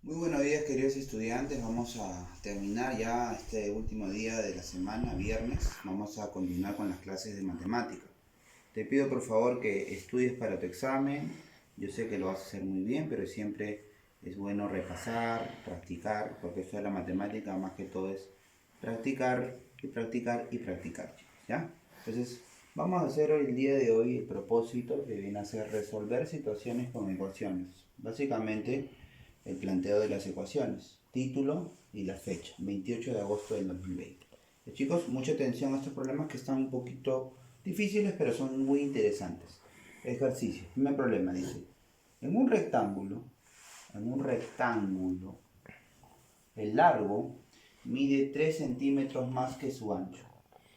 Muy buenos días, queridos estudiantes. Vamos a terminar ya este último día de la semana, viernes. Vamos a continuar con las clases de matemática. Te pido por favor que estudies para tu examen. Yo sé que lo vas a hacer muy bien, pero siempre es bueno repasar, practicar, porque esto de la matemática más que todo es practicar y practicar y practicar, chicos, ¿ya? Entonces, vamos a hacer hoy, el día de hoy, el propósito que viene a ser resolver situaciones con ecuaciones. Básicamente, el planteo de las ecuaciones, título y la fecha, 28 de agosto del 2020. Chicos, mucha atención a estos problemas que están un poquito difíciles, pero son muy interesantes. Ejercicio, primer problema, dice, en un rectángulo, en un rectángulo, el largo mide 3 centímetros más que su ancho.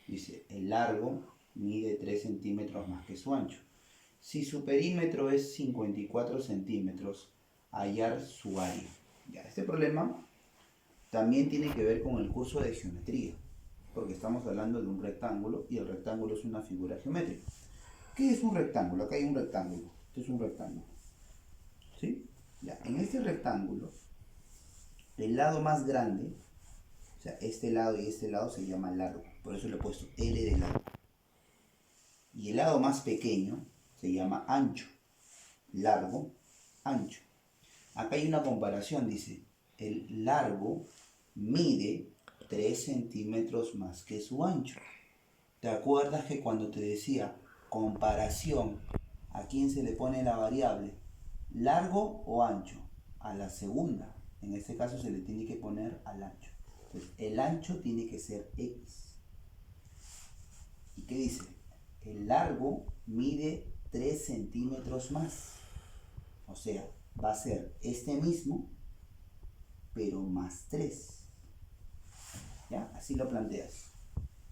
Dice, el largo mide 3 centímetros más que su ancho. Si su perímetro es 54 centímetros, hallar su área. Ya, este problema también tiene que ver con el curso de geometría, porque estamos hablando de un rectángulo y el rectángulo es una figura geométrica. ¿Qué es un rectángulo? Acá hay un rectángulo. Este es un rectángulo. ¿Sí? Ya, en este rectángulo, el lado más grande, o sea, este lado y este lado se llama largo. Por eso le he puesto L de largo. Y el lado más pequeño se llama ancho. Largo, ancho. Acá hay una comparación, dice, el largo mide 3 centímetros más que su ancho. ¿Te acuerdas que cuando te decía comparación, a quién se le pone la variable? ¿Largo o ancho? A la segunda. En este caso se le tiene que poner al ancho. Entonces, el ancho tiene que ser X. ¿Y qué dice? El largo mide 3 centímetros más. O sea, va a ser este mismo, pero más 3. ¿Ya? Así lo planteas.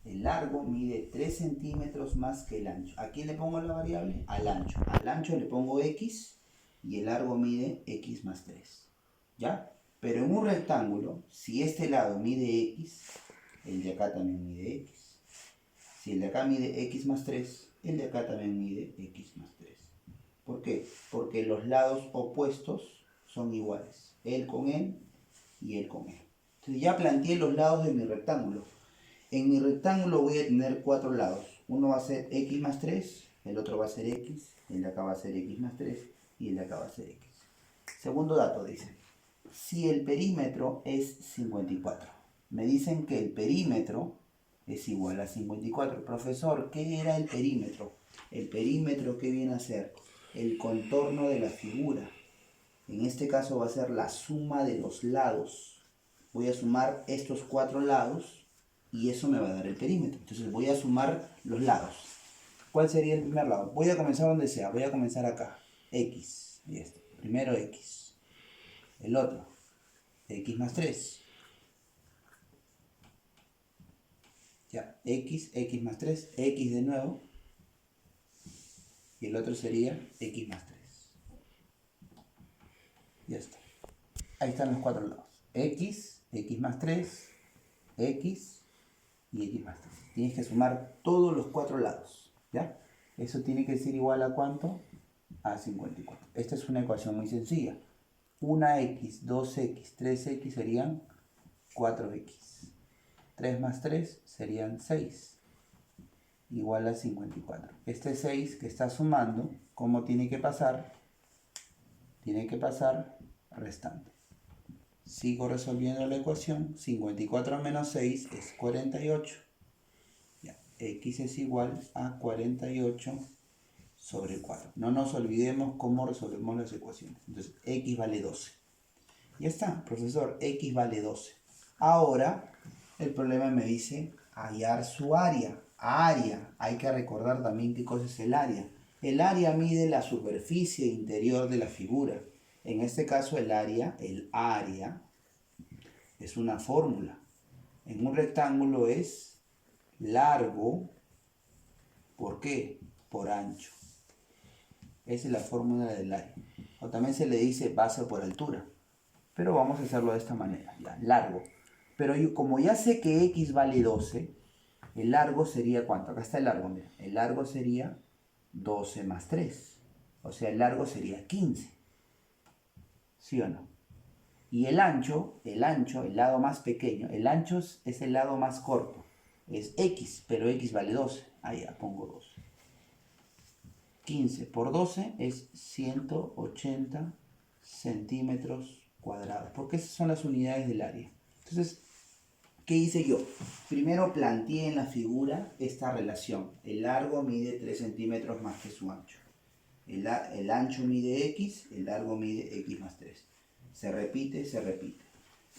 El largo mide 3 centímetros más que el ancho. ¿A quién le pongo la variable? Al ancho. Al ancho le pongo X y el largo mide X más 3. ¿Ya? Pero en un rectángulo, si este lado mide X, el de acá también mide X. Si el de acá mide X más 3, el de acá también mide X más 3. ¿Por qué? Porque los lados opuestos son iguales. Él con él y él con él. Entonces ya planteé los lados de mi rectángulo. En mi rectángulo voy a tener 4 lados. Uno va a ser X más 3, el otro va a ser X, el de acá va a ser X más 3 y el de acá va a ser X. Segundo dato dice, si el perímetro es 54. Me dicen que el perímetro es igual a 54. Profesor, ¿qué era el perímetro? El perímetro, ¿qué viene a ser? El contorno de la figura. En este caso va a ser la suma de los lados. Voy a sumar estos 4 lados y eso me va a dar el perímetro. Entonces voy a sumar los lados. ¿Cuál sería el primer lado? Voy a comenzar donde sea. Voy a comenzar acá. X. Y este. Primero X. El otro. X más 3. Ya. X, X más 3. X de nuevo. Y el otro sería X más 3. Ya está. Ahí están los 4 lados. X, X más 3, X y X más 3. Tienes que sumar todos los 4 lados. ¿Ya? Eso tiene que ser igual a ¿cuánto? A 54. Esta es una ecuación muy sencilla. 1x, 2x, 3x serían 4x. 3 más 3 serían 6. Igual a 54. Este 6 que está sumando, ¿cómo tiene que pasar? Tiene que pasar restando. Sigo resolviendo la ecuación. 54 menos 6 es 48. Ya, x es igual a 48 sobre 4. No nos olvidemos cómo resolvemos las ecuaciones. Entonces, x vale 12. Ya está, profesor, x vale 12. Ahora, el problema me dice hallar su área. Área, hay que recordar también qué cosa es el área. El área mide la superficie interior de la figura. En este caso, el área es una fórmula. En un rectángulo es largo, ¿por qué? Por ancho. Esa es la fórmula del área. O también se le dice base por altura. Pero vamos a hacerlo de esta manera, ya, largo. Pero yo, como ya sé que x vale 12, el largo sería ¿cuánto? Acá está el largo, mira. El largo sería 12 más 3. O sea, el largo sería 15. ¿Sí o no? Y el ancho, el lado más pequeño, el ancho es el lado más corto. Es x, pero x vale 12. Ahí ya pongo 12. 15 por 12 es 180 centímetros cuadrados. Porque esas son las unidades del área. Entonces, ¿qué hice yo? Primero planteé en la figura esta relación. El largo mide 3 centímetros más que su ancho. El ancho mide x, el largo mide x más 3. Se repite, se repite.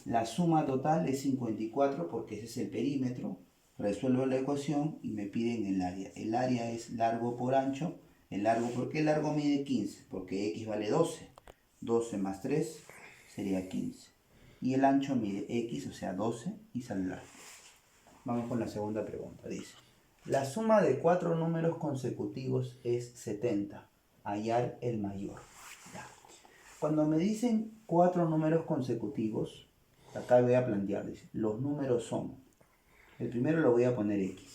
La suma total es 54 porque ese es el perímetro. Resuelvo la ecuación y me piden el área. El área es largo por ancho. ¿Por qué el largo mide 15? Porque x vale 12. 12 más 3 sería 15. Y el ancho mide x, o sea 12, y sale la respuesta. Vamos con la segunda pregunta. Dice, la suma de 4 números consecutivos es 70. Hallar el mayor. Ya. Cuando me dicen 4 números consecutivos, acá voy a plantear, dice, los números son, el primero lo voy a poner x.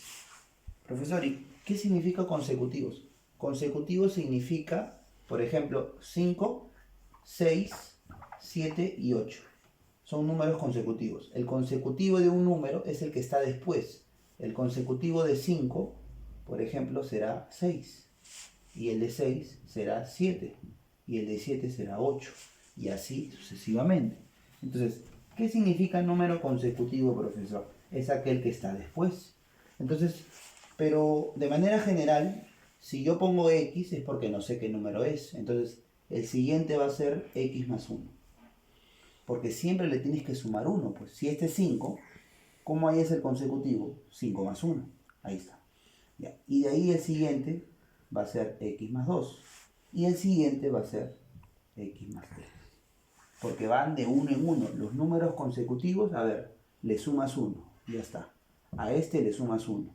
Profesor, ¿y qué significa consecutivos? Consecutivo significa, por ejemplo, 5, 6, 7 y 8. Son números consecutivos. El consecutivo de un número es el que está después. El consecutivo de 5, por ejemplo, será 6. Y el de 6 será 7. Y el de 7 será 8. Y así sucesivamente. Entonces, ¿qué significa número consecutivo, profesor? Es aquel que está después. Entonces, pero de manera general, si yo pongo x es porque no sé qué número es. Entonces, el siguiente va a ser x más 1. Porque siempre le tienes que sumar 1. Pues si este es 5, ¿cómo ahí es el consecutivo? 5 más 1. Ahí está. Ya. Y de ahí el siguiente va a ser x más 2. Y el siguiente va a ser x más 3. Porque van de uno en uno. Los números consecutivos, a ver, le sumas 1. Ya está. A este le sumas 1.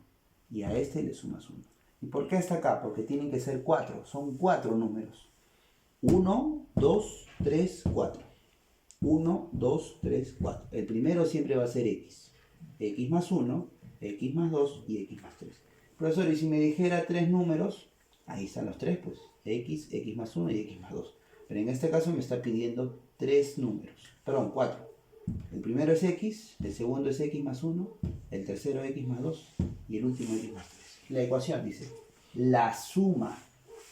Y a este le sumas 1. ¿Y por qué está acá? Porque tienen que ser 4. Son 4 números. 1, 2, 3, 4. 1, 2, 3, 4. El primero siempre va a ser x. X más 1, x más 2 y x más 3. Profesor, y si me dijera 3 números, ahí están los 3, pues. X más 1 y x más 2. Pero en este caso me está pidiendo 3 números. Perdón, 4. El primero es x, el segundo es x más 1, el tercero x más 2 y el último x más 3. La ecuación dice, la suma,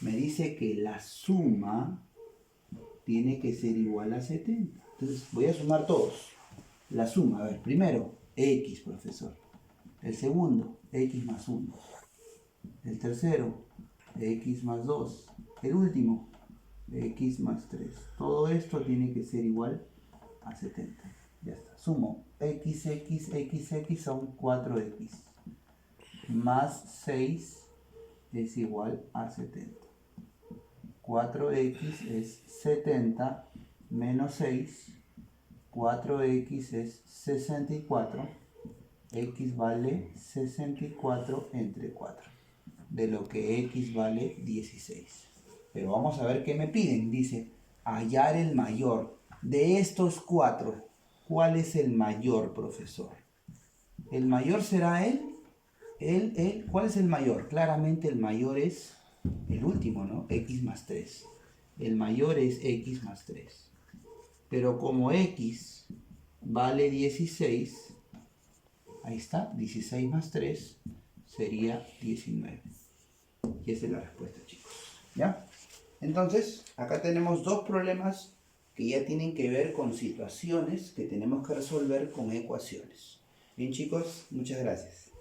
me dice que la suma tiene que ser igual a 70. Entonces voy a sumar todos. La suma, a ver, primero x, profesor. El segundo, x más 1. El tercero, x más 2. El último, x más 3. Todo esto tiene que ser igual a 70. Ya está. Sumo x son 4x. Más 6 es igual a 70. 4x es 70 menos 6. 4x es 64. X vale 64 entre 4. De lo que x vale 16. Pero vamos a ver qué me piden. Dice, hallar el mayor. De estos 4, ¿cuál es el mayor, profesor? El mayor será ¿cuál es el mayor? Claramente el mayor es el último, ¿no? X más 3. El mayor es x más 3. Pero como x vale 16, ahí está, 16 más 3 sería 19. Y esa es la respuesta, chicos. ¿Ya? Entonces, acá tenemos dos problemas que ya tienen que ver con situaciones que tenemos que resolver con ecuaciones. Bien, chicos, muchas gracias.